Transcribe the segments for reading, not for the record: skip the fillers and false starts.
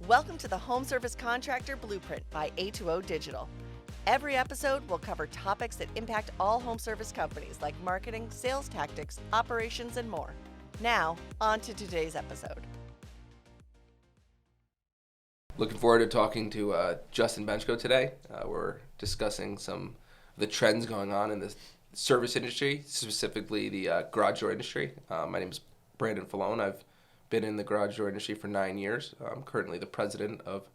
Welcome to the Home Service Contractor Blueprint by A2O Digital. Every episode will cover topics that impact all home service companies like marketing, sales tactics, operations, and more. Now, on to today's episode. Looking forward to talking to Justin Benchko today. We're discussing some of the trends going on in the service industry, specifically the garage door industry. My name is Brandon Falone. I've been in the garage door industry for 9 years. I'm currently the president of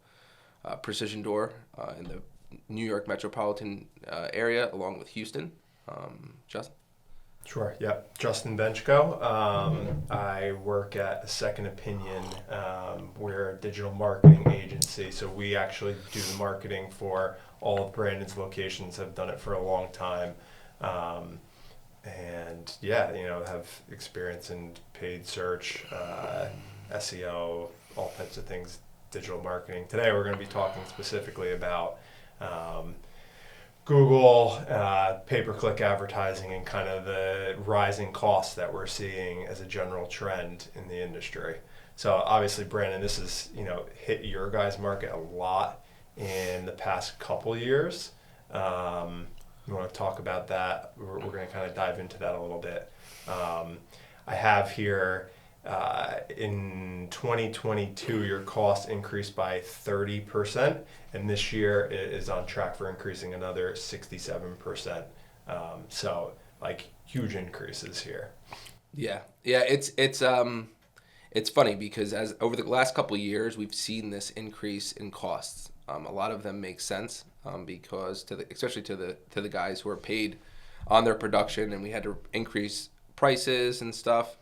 Precision Door in the New York metropolitan area, along with Houston. Justin? Sure, yeah. Justin Benchko. I work at Second Opinion. We're a digital marketing agency, so we actually do the marketing for all of Brandon's locations, have done it for a long time. And yeah, have experience in paid search, SEO, all types of things, digital marketing. Today we're going to be talking specifically about Google, pay-per-click advertising, and kind of the rising costs that we're seeing as a general trend in the industry. So obviously, Brandon, this is hit your guys' market a lot in the past couple years. You want to talk about that? We're going to kind of dive into that a little bit. I have here in 2022, your cost increased by 30%, and this year it is on track for increasing another 67%. So like huge increases here. Yeah. It's funny because as over the last couple of years, we've seen this increase in costs. A lot of them make sense because especially to the guys who are paid on their production, and we had to increase prices and stuff.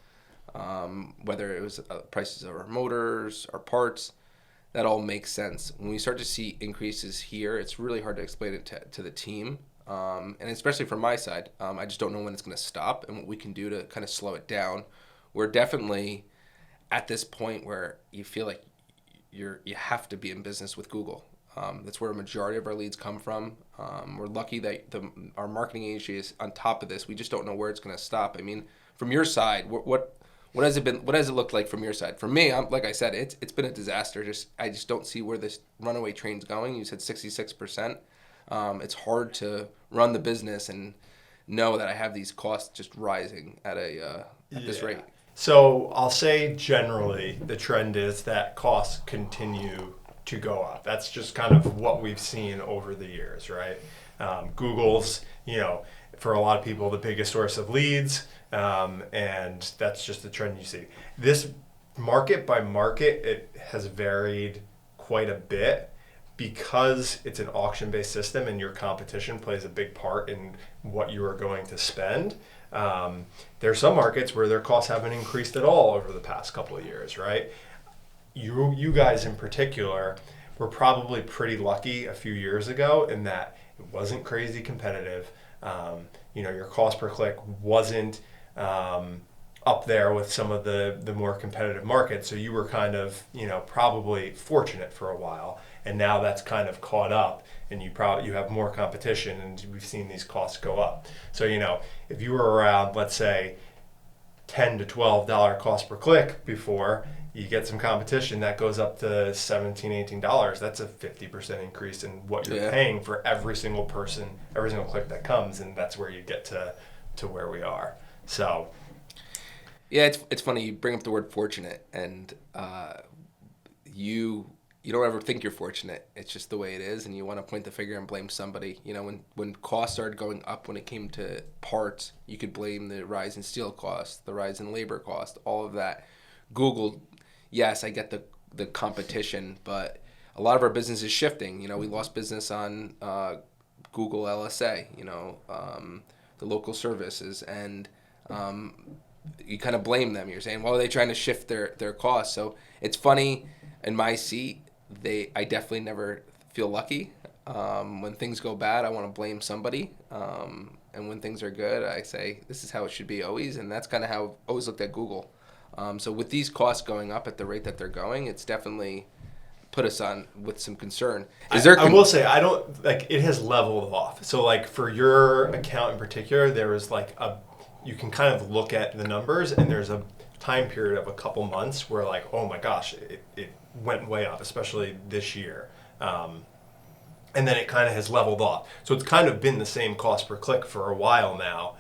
Whether it was prices of our motors, our parts, that all makes sense. When we start to see increases here, it's really hard to explain it to the team, and especially from my side. I just don't know when it's going to stop and what we can do to kind of slow it down. We're definitely at this point where you feel like you have to be in business with Google. That's where a majority of our leads come from. We're lucky that our marketing agency is on top of this. We just don't know where it's going to stop. I mean, from your side, what has it been? What has it looked like from your side? For me, like I said, it's been a disaster. I just don't see where this runaway train's going. You said 66%. It's hard to run the business and know that I have these costs just rising at this rate. So I'll say generally the trend is that costs continue to go up. That's just kind of what we've seen over the years, right? Google's, for a lot of people, the biggest source of leads, and that's just the trend you see. This market by market, it has varied quite a bit because it's an auction-based system and your competition plays a big part in what you are going to spend. There are some markets where their costs haven't increased at all over the past couple of years, right? You guys in particular were probably pretty lucky a few years ago in that it wasn't crazy competitive. Your cost per click wasn't up there with some of the more competitive markets. So you were kind of, probably fortunate for a while. And now that's kind of caught up and you have more competition and we've seen these costs go up. So, if you were around, let's say, $10 to $12 cost per click before, you get some competition that goes up to $17, $18. That's a 50% increase in what you're paying for every single person, every single click that comes, and that's where you get to where we are. So, yeah, it's funny you bring up the word fortunate, and you don't ever think you're fortunate. It's just the way it is, and you want to point the finger and blame somebody. When costs started going up when it came to parts, you could blame the rise in steel costs, the rise in labor cost, all of that. Google, yes, I get the competition, but a lot of our business is shifting. We lost business on Google LSA, the local services, and you kind of blame them. You're saying, well, are they trying to shift their costs? So it's funny, in my seat, I definitely never feel lucky. When things go bad, I want to blame somebody. And when things are good, I say, this is how it should be always. And that's kind of how I've always looked at Google. So with these costs going up at the rate that they're going, it's definitely put us on with some concern. I will say, I don't, it has leveled off. So for your account in particular, there was you can kind of look at the numbers and there's a time period of a couple months where like, oh my gosh, it went way up, especially this year. And then it kind of has leveled off. So it's kind of been the same cost per click for a while now.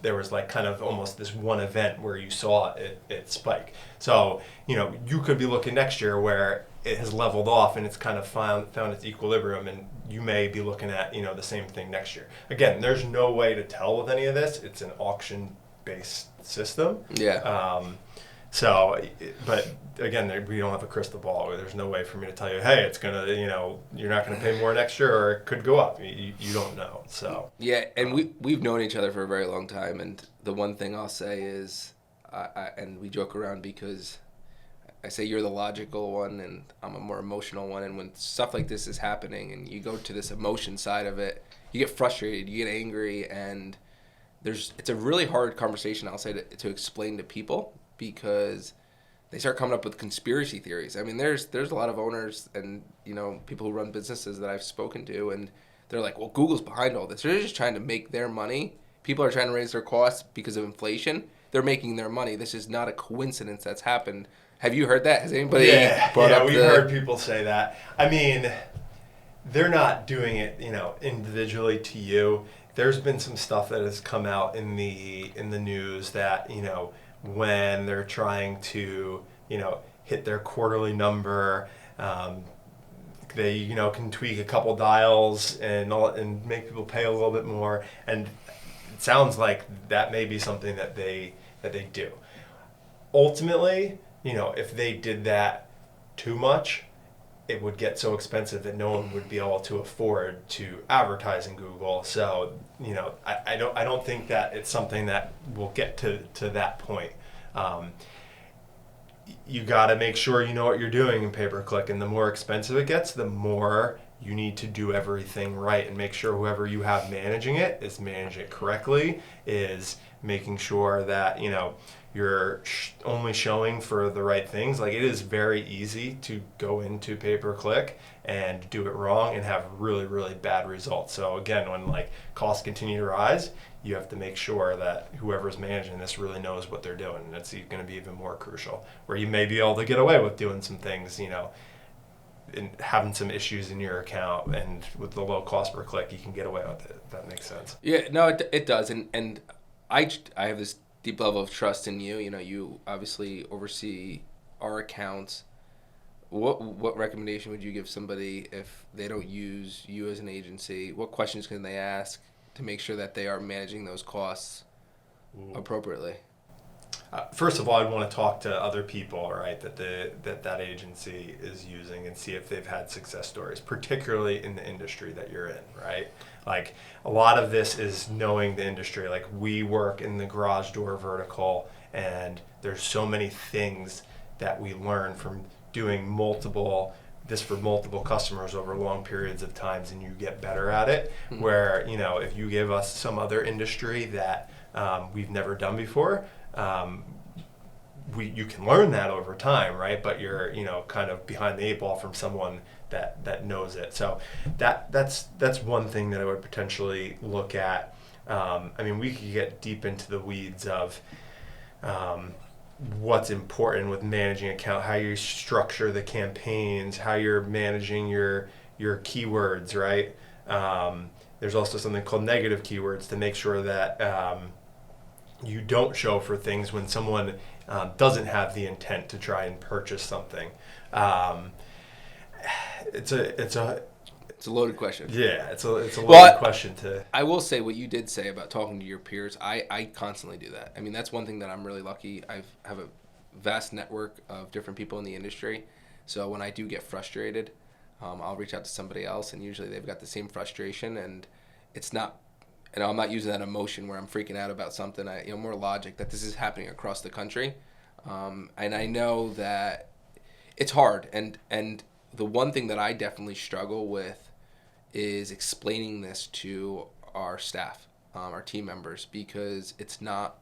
There was like kind of almost this one event where you saw it spike. So, you could be looking next year where it has leveled off and it's kind of found its equilibrium, and you may be looking at, the same thing next year. Again, there's no way to tell with any of this. It's an auction-based system. Yeah. But again, we don't have a crystal ball. There's no way for me to tell you, hey, it's gonna, you're not gonna pay more next year, or it could go up. You don't know. So yeah, and we've known each other for a very long time, and the one thing I'll say is, and we joke around because I say you're the logical one, and I'm a more emotional one. And when stuff like this is happening, and you go to this emotion side of it, you get frustrated, you get angry, and it's a really hard conversation, I'll say, to explain to people. Because they start coming up with conspiracy theories. I mean, there's a lot of owners and people who run businesses that I've spoken to, and they're like, well, Google's behind all this. They're just trying to make their money. People are trying to raise their costs because of inflation. They're making their money. This is not a coincidence that's happened. Have you heard that? Has anybody brought up we've heard people say that. I mean, they're not doing it, individually to you. There's been some stuff that has come out in the news that, when they're trying to, hit their quarterly number, they, can tweak a couple dials and make people pay a little bit more. And it sounds like that may be something that they do. Ultimately, if they did that too much, it would get so expensive that no one would be able to afford to advertise in Google. So, I don't think that it's something that will get to that point. You got to make sure you know what you're doing in pay-per-click, and the more expensive it gets, the more you need to do everything right and make sure whoever you have managing it is managing it correctly, is making sure that you're only showing for the right things. Like, it is very easy to go into pay-per-click and do it wrong and have really, really bad results. So again, when costs continue to rise, you have to make sure that whoever's managing this really knows what they're doing. And it's going to be even more crucial, where you may be able to get away with doing some things, and having some issues in your account, and with the low cost per click, you can get away with it. If that makes sense. Yeah, no, it does. And I have this deep level of trust in you. You obviously oversee our accounts. What recommendation would you give somebody if they don't use you as an agency? What questions can they ask to make sure that they are managing those costs appropriately? First of all, I'd want to talk to other people, right, that agency is using, and see if they've had success stories, particularly in the industry that you're in, right? Like, a lot of this is knowing the industry. Like, we work in the garage door vertical, and there's so many things that we learn from doing multiple customers over long periods of times, and you get better at it. Mm-hmm. Where, if you give us some other industry that we've never done before, you can learn that over time, right? But you're, kind of behind the eight ball from someone that knows it. So that's one thing that I would potentially look at. We could get deep into the weeds of what's important with managing account, how you structure the campaigns, how you're managing your keywords, right? There's also something called negative keywords to make sure that you don't show for things when someone doesn't have the intent to try and purchase something. It's a loaded question. Yeah, it's a loaded question to. I will say what you did say about talking to your peers. I constantly do that. That's one thing that I'm really lucky. I have a vast network of different people in the industry. So when I do get frustrated, I'll reach out to somebody else, and usually they've got the same frustration, and it's not. And I'm not using that emotion where I'm freaking out about something. More logic that this is happening across the country, and I know that it's hard. And the one thing that I definitely struggle with is explaining this to our staff, our team members, because it's not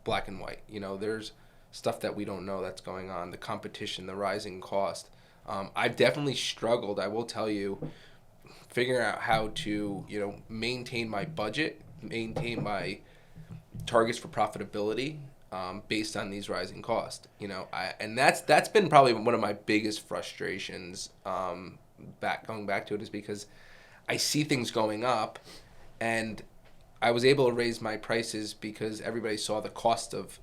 black and white. There's stuff that we don't know that's going on, the competition, the rising cost. I've definitely struggled, I will tell you, figuring out how to, maintain my budget, maintain my targets for profitability, based on these rising costs. And that's been probably one of my biggest frustrations. Going back to it is because I see things going up, and I was able to raise my prices because everybody saw the cost of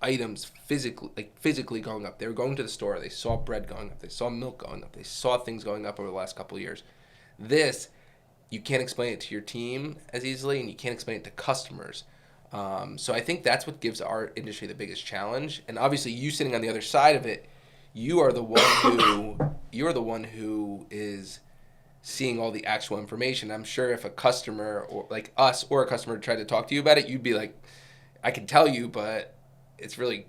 items physically going up. They were going to the store, they saw bread going up, they saw milk going up, they saw things going up over the last couple of years. This, you can't explain it to your team as easily, and you can't explain it to customers. So I think that's what gives our industry the biggest challenge. And obviously, you sitting on the other side of it, you're the one who is seeing all the actual information. I'm sure if a customer or like us or a customer tried to talk to you about it, you'd be like, I can tell you, but it's really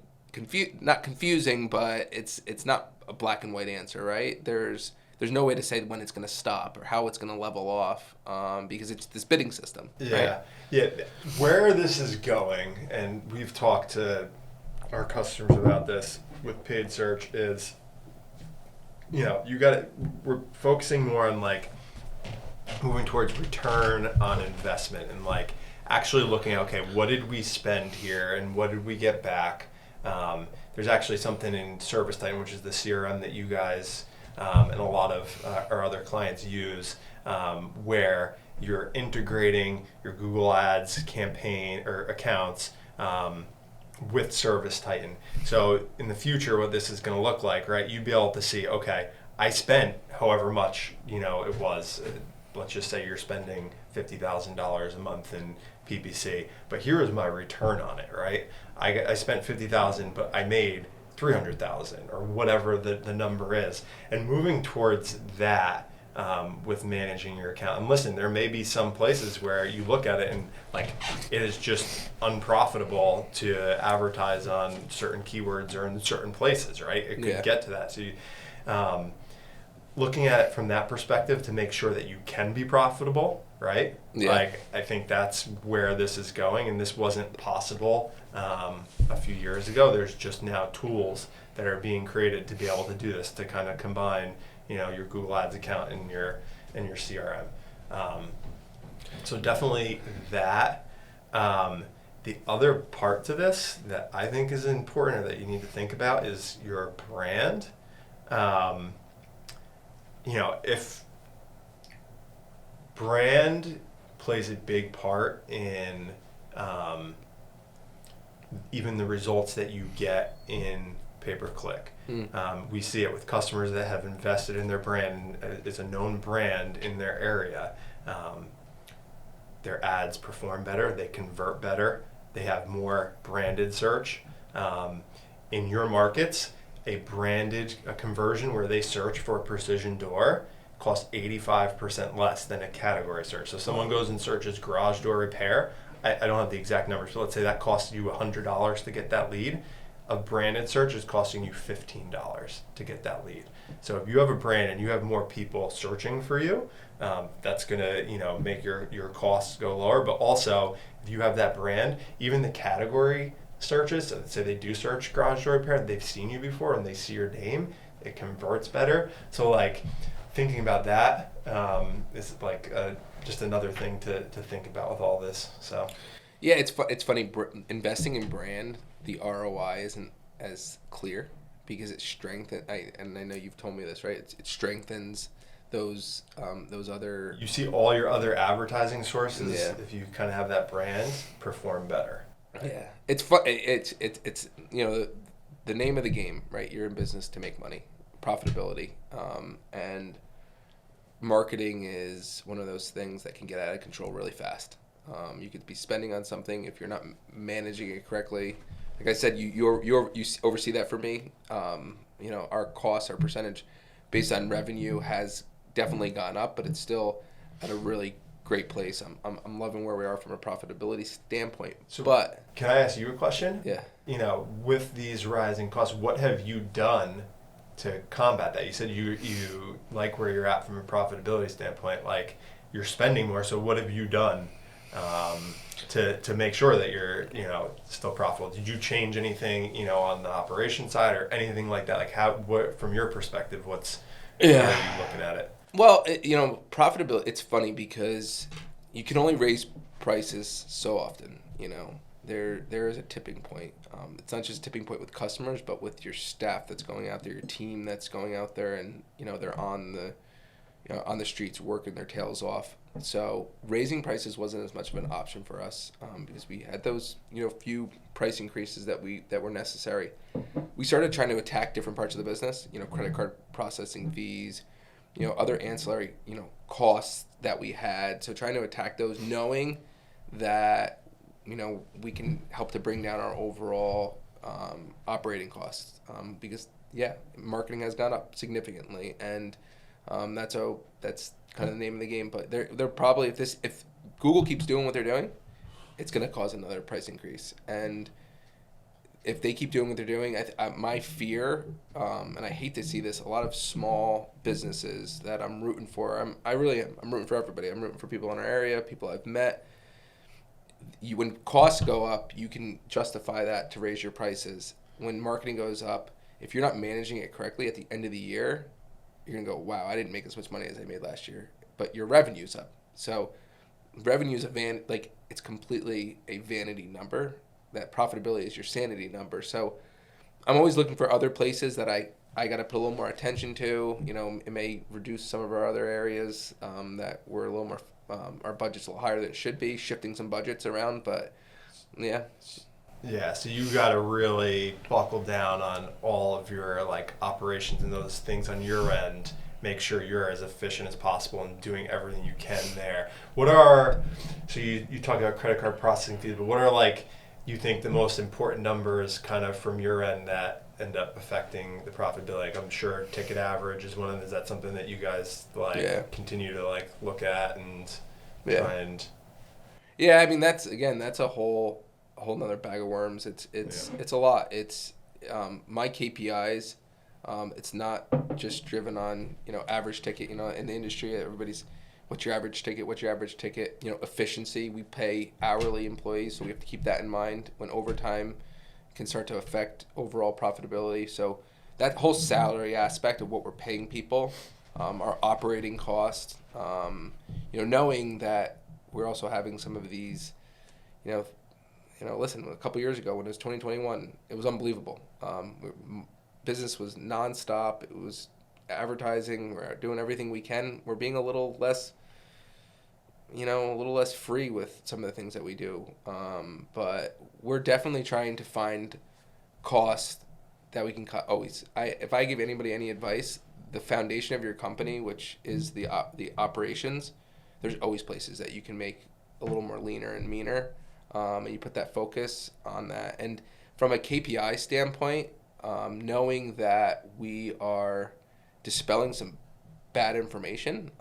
not confusing, but it's not a black and white answer, right? There's no way to say when it's going to stop or how it's going to level off, because it's this bidding system. Yeah, right? yeah. Where this is going, and we've talked to our customers about this with paid search, is, we're focusing more on like moving towards return on investment and like actually looking at, okay, what did we spend here and what did we get back? There's actually something in ServiceTitan, which is the CRM that you guys and a lot of our other clients use, where you're integrating your Google Ads campaign or accounts with ServiceTitan. So in the future, what this is going to look like, right? You'd be able to see, okay, I spent however much, it was. Let's just say you're spending $50,000 a month in PPC, but here is my return on it, right? I spent $50,000, but I made $300,000 or whatever the number is, and moving towards that with managing your account. And listen, there may be some places where you look at it and like it is just unprofitable to advertise on certain keywords or in certain places, right? It could get to that. So you, looking at it from that perspective to make sure that you can be profitable, right? Yeah. Like, I think that's where this is going, and this wasn't possible a few years ago. There's just now tools that are being created to be able to do this, to kind of combine, your Google Ads account and your CRM. So definitely that. The other part to this that I think is important or that you need to think about is your brand. If brand plays a big part in even the results that you get in pay-per-click. We see it with customers that have invested in their brand, it's a known brand in their area. Their ads perform better, they convert better, they have more branded search. In your markets, a conversion where they search for a precision door costs 85% less than a category search. So someone goes and searches garage door repair. I don't have the exact numbers, but let's say that costs you $100 to get that lead. A branded search is costing you $15 to get that lead. So if you have a brand and you have more people searching for you, that's gonna make your costs go lower. But also, if you have that brand, even the category searches, so say they do search garage door repair, they've seen you before and they see your name, it converts better. So like thinking about that is like just another thing to think about with all this. So yeah, it's funny, investing in brand, the ROI isn't as clear because it strengthens, and I know you've told me this, right? It strengthens those other. You see all your other advertising sources, if you kind of have that brand, perform better. Right? Yeah, it's fun. It's the name of the game, right? You're in business to make money, profitability, and marketing is one of those things that can get out of control really fast. You could be spending on something if you're not managing it correctly. Like I said, you oversee that for me. Our costs, our percentage based on revenue has definitely gone up, but it's still at a really great place. I'm loving where we are from a profitability standpoint. So, but can I ask you a question? Yeah. With these rising costs, what have you done to combat that? You said you like where you're at from a profitability standpoint. Like, you're spending more. So what have you done to make sure that you're still profitable? Did you change anything on the operation side or anything like that? Like, what from your perspective, how are you looking at it? Well, profitability, it's funny because you can only raise prices so often. there is a tipping point. It's not just a tipping point with customers, but with your staff that's going out there, your team that's going out there, and they're on the streets working their tails off. So raising prices wasn't as much of an option for us because we had those few price increases that were necessary. We started trying to attack different parts of the business, credit card processing fees, other ancillary costs that we had. So trying to attack those, knowing that we can help to bring down our overall operating costs because marketing has gone up significantly, and that's kind of the name of the game. But they're probably, if Google keeps doing what they're doing, it's going to cause another price increase. And if they keep doing what they're doing, my fear, and I hate to see this, a lot of small businesses that I'm rooting for. I'm rooting for everybody. I'm rooting for people in our area, people I've met. When costs go up, you can justify that to raise your prices. When marketing goes up, if you're not managing it correctly at the end of the year, you're going to go, wow, I didn't make as much money as I made last year. But your revenue's up. So revenue's it's completely a vanity number. That profitability is your sanity number. So I'm always looking for other places that I got to put a little more attention to. It may reduce some of our other areas that we're a little more, our budget's a little higher than it should be, shifting some budgets around. But yeah. Yeah, so you got to really buckle down on all of your operations and those things on your end. Make sure you're as efficient as possible and doing everything you can there. So you talk about credit card processing fees, but what are you think the most important numbers kind of from your end that end up affecting the profitability? I'm sure ticket average is one of them. Is that something that you guys continue to look at and try and? Yeah, I mean that's a whole nother bag of worms. It's a lot. It's my KPIs. It's not just driven on average ticket. In the industry, everybody's what's your average ticket. Efficiency. We pay hourly employees, so we have to keep that in mind when overtime can start to affect overall profitability. So that whole salary aspect of what we're paying people, our operating costs. Knowing that we're also having some of these, listen, a couple years ago when it was 2021, it was unbelievable. Business was nonstop. It was advertising. We're doing everything we can. We're being a little less free with some of the things that we do. But we're definitely trying to find costs that we can cut. Always, if I give anybody any advice, the foundation of your company, which is the operations, there's always places that you can make a little more leaner and meaner. And you put that focus on that. And from a KPI standpoint, knowing that we are dispelling some bad information.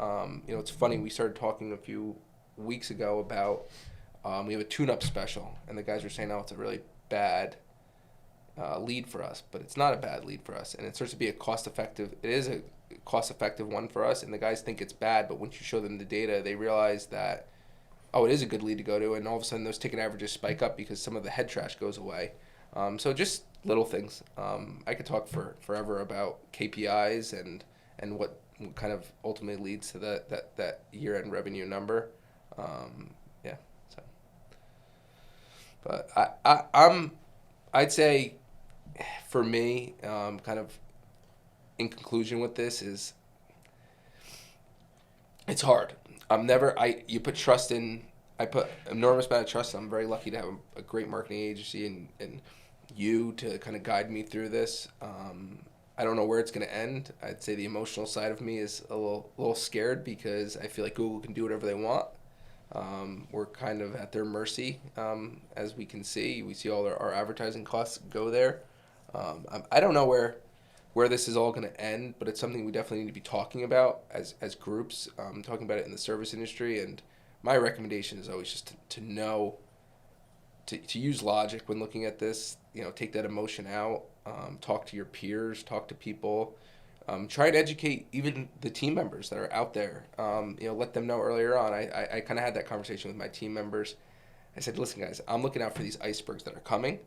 It's funny, we started talking a few weeks ago about we have a tune-up special, and the guys were saying, it's a really bad lead for us, but it's not a bad lead for us, and it starts to be it is a cost-effective one for us, and the guys think it's bad, but once you show them the data, they realize that it is a good lead to go to, and all of a sudden those ticket averages spike up because some of the head trash goes away. So just little things. I could talk forever about KPIs and what kind of ultimately leads to that year-end revenue number. So, but I'd say for me, kind of in conclusion with this is it's hard. You put trust in. I put enormous amount of trust. I'm very lucky to have a great marketing agency and you to kind of guide me through this. I don't know where it's going to end. I'd say the emotional side of me is a little scared because I feel like Google can do whatever they want. We're kind of at their mercy, as we can see. We see all our advertising costs go there. I don't know where this is all going to end, but it's something we definitely need to be talking about as groups, talking about it in the service industry. And my recommendation is always just to know, to use logic when looking at this, take that emotion out, talk to your peers, talk to people, try and educate even the team members that are out there. Let them know earlier on. I kind of had that conversation with my team members. I said, listen, guys, I'm looking out for these icebergs that are coming.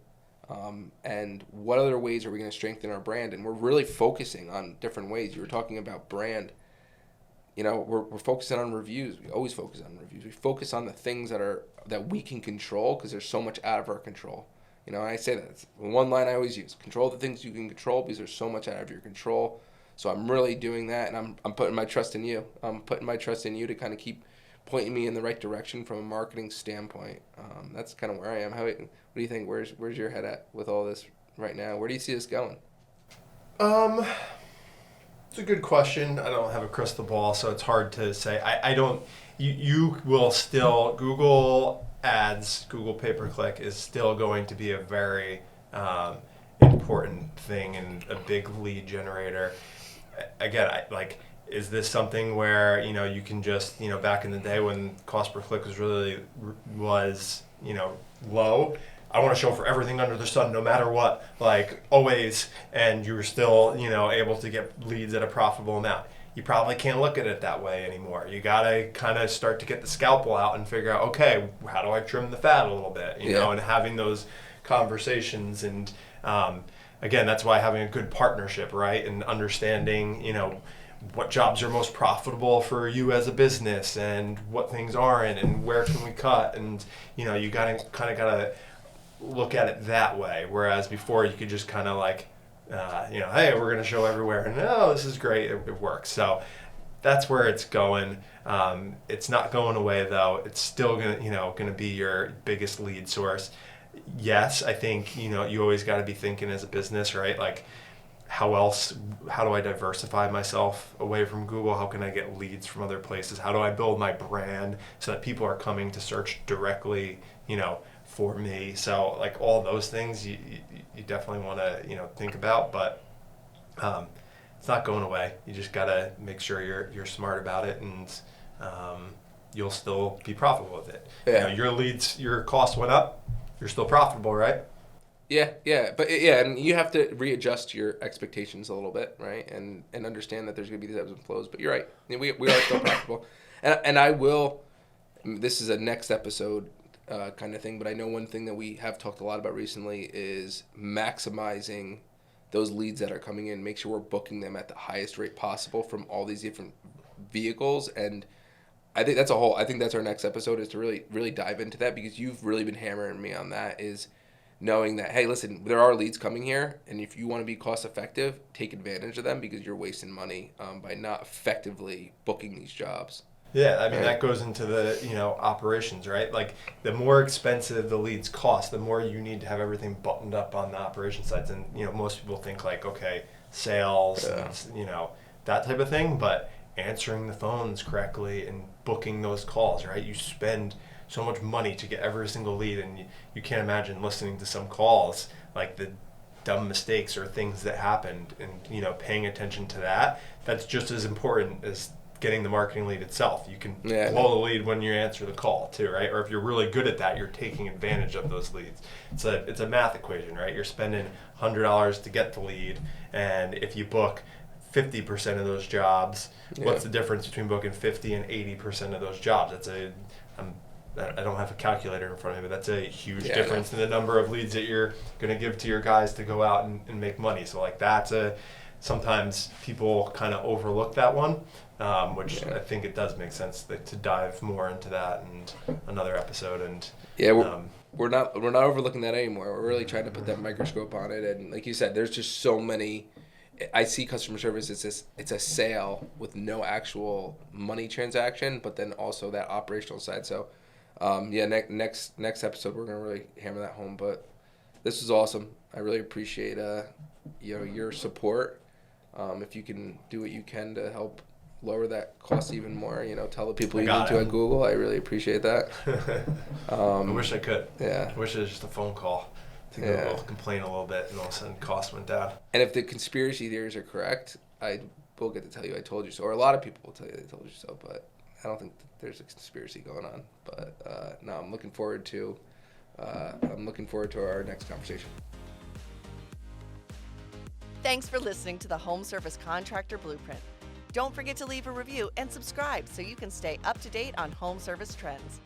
And what other ways are we going to strengthen our brand? And we're really focusing on different ways. You were talking about brand. we're focusing on reviews. We always focus on reviews. We focus on the things that we can control, because there's so much out of our control. I say that. It's one line I always use: control the things you can control, because there's so much out of your control. So I'm really doing that, and I'm putting my trust in you. I'm putting my trust in you to kind of keep pointing me in the right direction from a marketing standpoint. That's kind of where I am. What do you think? Where's your head at with all this right now? Where do you see this going? It's a good question. I don't have a crystal ball, so it's hard to say. I don't. You will still, Google Ads, Google pay-per-click is still going to be a very important thing and a big lead generator. Again, is this something where you can just back in the day when cost per click was low, I want to show for everything under the sun, no matter what, always, and you were still able to get leads at a profitable amount. You probably can't look at it that way anymore. You gotta kind of start to get the scalpel out and figure out, okay, how do I trim the fat a little bit, and having those conversations. And again, that's why having a good partnership, right, and understanding what jobs are most profitable for you as a business and what things aren't and where can we cut, and you gotta look at it that way. Whereas before you could just kind of hey, we're gonna show everywhere, and this is great, it works. So that's where it's going. It's not going away though. It's still gonna be your biggest lead source. Yes, I think you always got to be thinking as a business, right? How do I diversify myself away from Google? How can I get leads from other places? How do I build my brand so that people are coming to search directly, for me? So all those things you definitely want to, think about, but it's not going away. You just got to make sure you're smart about it, and you'll still be profitable with it. Yeah. Your leads, your cost went up, you're still profitable, right? Yeah, and you have to readjust your expectations a little bit, right? And understand that there's going to be these ebbs and flows. But you're right, we are still profitable, and I will. This is a next episode kind of thing, but I know one thing that we have talked a lot about recently is maximizing those leads that are coming in. Make sure we're booking them at the highest rate possible from all these different vehicles, and I think that's our next episode, is to really dive into that, because you've really been hammering me on that, is knowing that, hey, listen, there are leads coming here, and if you want to be cost effective, take advantage of them, because you're wasting money by not effectively booking these jobs. Yeah, I mean, that goes into the, operations, right? The more expensive the leads cost, the more you need to have everything buttoned up on the operation sides. And, most people think okay, sales, and, that type of thing, but answering the phones correctly and booking those calls, right? You spend so much money to get every single lead, and you can't imagine listening to some calls, the dumb mistakes or things that happened, and paying attention to that. That's just as important as getting the marketing lead itself. You can blow the lead when you answer the call too, right? Or if you're really good at that, you're taking advantage of those leads. It's a math equation, right? You're spending $100 to get the lead, and if you book 50% of those jobs, what's the difference between booking 50 and 80% of those jobs? I don't have a calculator in front of me, but that's a huge difference in the number of leads that you're going to give to your guys to go out and make money. So sometimes people kind of overlook that one, which I think it does make sense to dive more into that in another episode. And we're not overlooking that anymore. We're really trying to put that microscope on it. And like you said, there's just so many. I see customer service, it's a sale with no actual money transaction, but then also that operational side. So next episode we're gonna really hammer that home. But this was awesome. I really appreciate your support. If you can do what you can to help lower that cost even more, tell the people you need to at Google. I really appreciate that. I wish I could. Yeah. I wish it was just a phone call to Google, complain a little bit, and all of a sudden cost went down. And if the conspiracy theories are correct, I will get to tell you I told you so. Or a lot of people will tell you they told you so, but I don't think there's a conspiracy going on. But no, I'm looking forward to our next conversation. Thanks for listening to the Home Service Contractor Blueprint. Don't forget to leave a review and subscribe so you can stay up to date on home service trends.